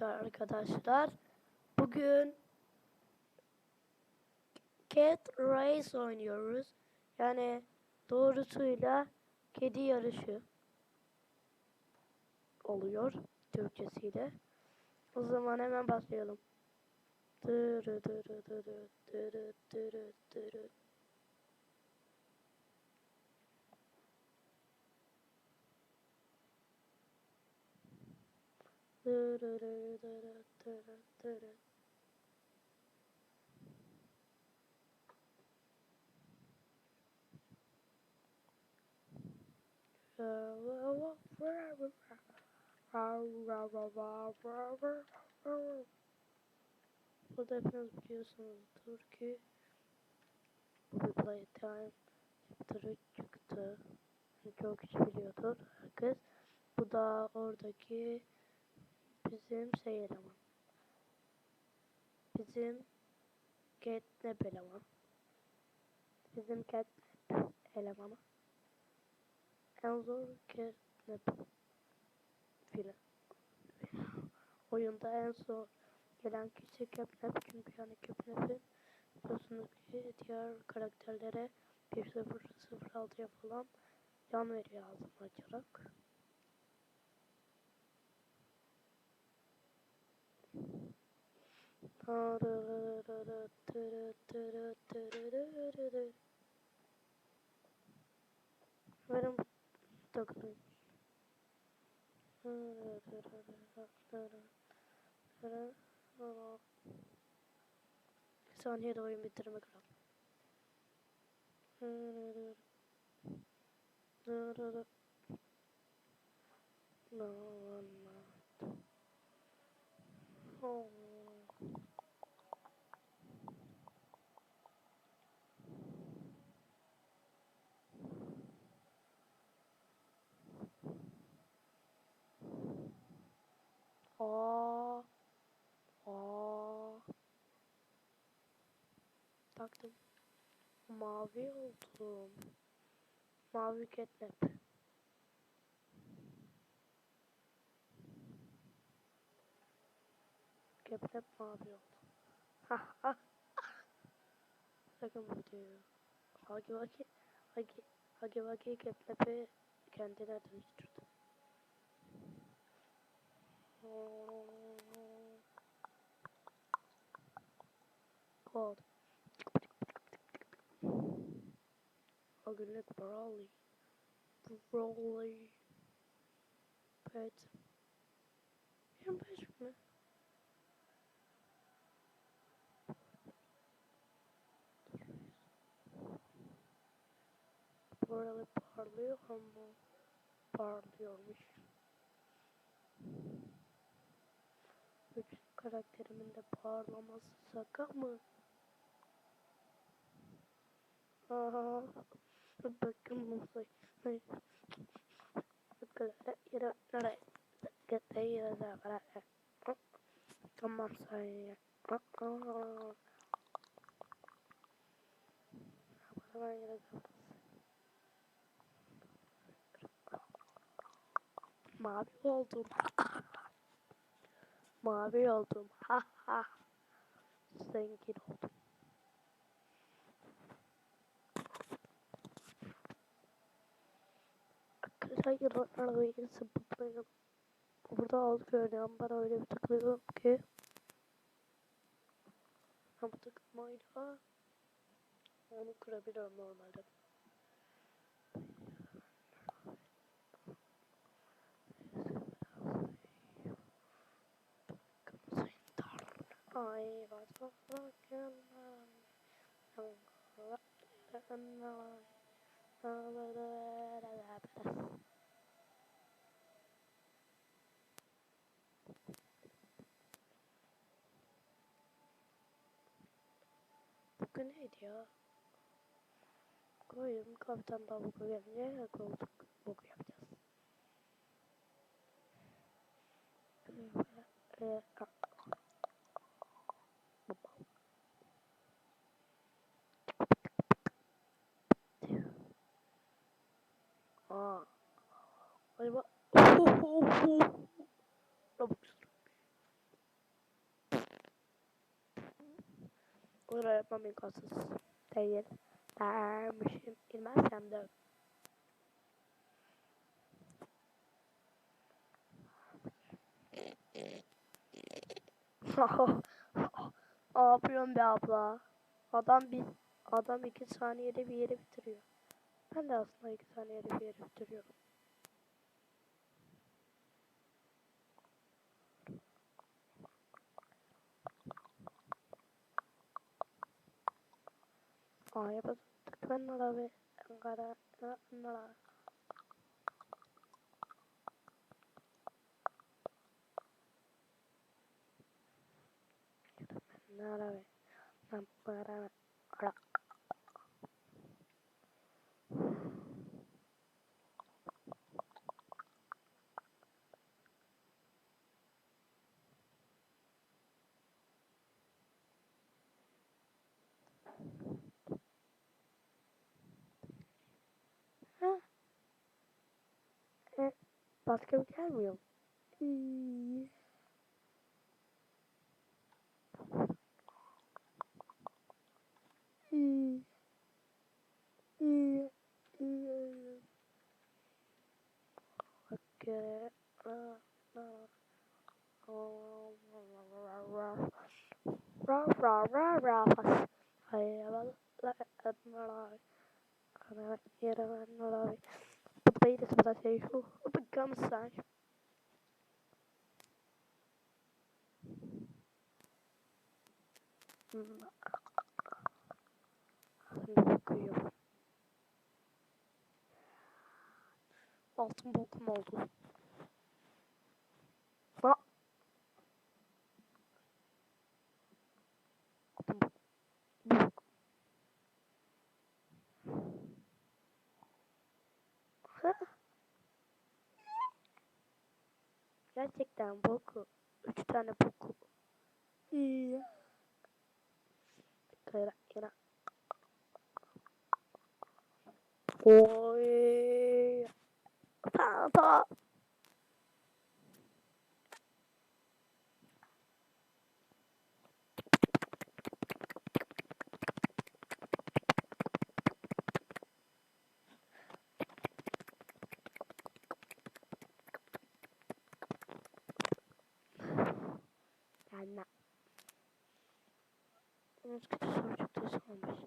arkadaşlar. Bugün Cat Race oynuyoruz. Yani doğrusuyla kedi yarışı oluyor Türkçesiyle. O zaman hemen başlayalım. Dırı dırı dırı dırı dırı dırı. Dırı dırı dırı dırı dırı. Burada hepiniz biliyorsunuzdur ki bu bir playtime chapter'ı çıktı. Çok kişi biliyordur herkes. Bu da oradaki bizim eleman. Bizim catnap eleman. Bizim catnap elemanı. En zor catnap filan. Oyunda en zor gelen kişi catnap. Çünkü yani catnap'in biliyorsunuz ki diğer karakterlere 1-0-0-6'ya falan can veriyor ağzını açarak. Benim takılıyor. Bir saniyede oyun bitirmek lazım. Taktım. Mavi oldum. Mavi catnap. Catnap mavi oldu. Ha ha. Sakın bu diyor. Hagi Vagi catnap'i kendine dönüştürdü. God. O günlük Brawley. Pet. 25 mi? Brawley parlıyor ama parlıyormuş. 3 karakterimin de parlaması şaka mı? Aha. Bakın nasıl. Tamam sayı. Mavi oldum. Mavi oldum. Ha ha. Zengin oldum. Arkadaşlar arabayı sıfırlayalım. Burada az görünüyorum. Ben öyle bir takılıyorum ki. Bu takılmayla onu kırabiliyorum normalde. I was walking Bugün neydi ya? Koyun kaptan daha boku gelince koltuk boku yapacağız. Acaba Robux. olur yapmam imkansız değil dermişim. İlmezsem de. Ne yapıyorsun be abla? Adam 2 saniyede bir yeri bitiriyor. Ben de aslında 2 saniyede bir yeri bitiriyorum. Aya bastık ben abi. Ankara. Ankara. Narabe. Nampara. Ara. Ha? Başka bir gelmiyor mu? İyi. İyi. İyi. İyi. Okay. Ra ra ra ra fas. Hayır la etmala. Kana yere etmala. Bayı da sabah şey şu. Become saç. Şimdi bakıyorum. Altın bokum oldu. Ha. Altın bok. Ha. Gerçekten boku. 3 tane boku. İyi. Kayra kayra. Oy. Ta ta. Yani. Onun kötü soru çıktı sanmış.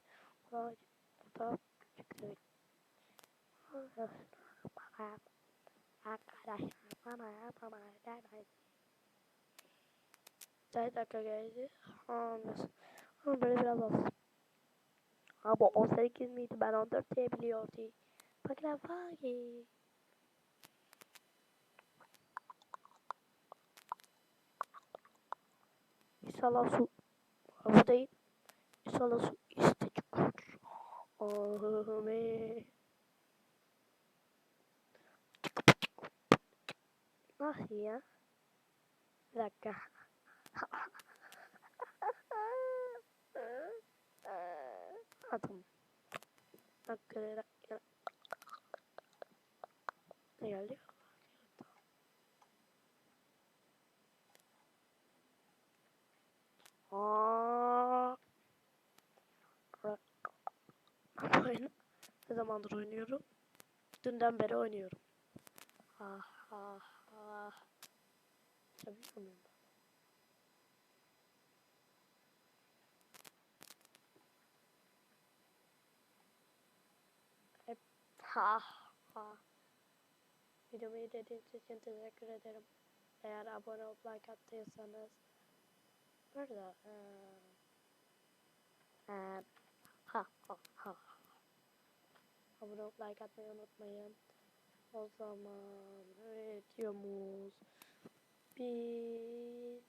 Vay. Bu da küçük demek. Arkadaşlar bana yapamaz. 4 dakika geldi. Anlasın. Ama böyle biraz az. Ama 18 miydi? Ben 14 diye biliyordum. Bakın fagi. İnşallah su. Bu değil. İnşallah su istecek. Ahmet. Nasıl ya? Bir dakika. Tamam. Dakika. Ne geldi? Oyun. Ne zamandır oynuyorum? Dünden beri oynuyorum. Ah ah ah. Yapabiliyor muyum? Hep ha ha. Videomu izlediğiniz için teşekkür ederim. Eğer abone olup like attıysanız. Burada. Ha ha ha. Abone olup like atmayı unutmayın. O zaman videomuz bir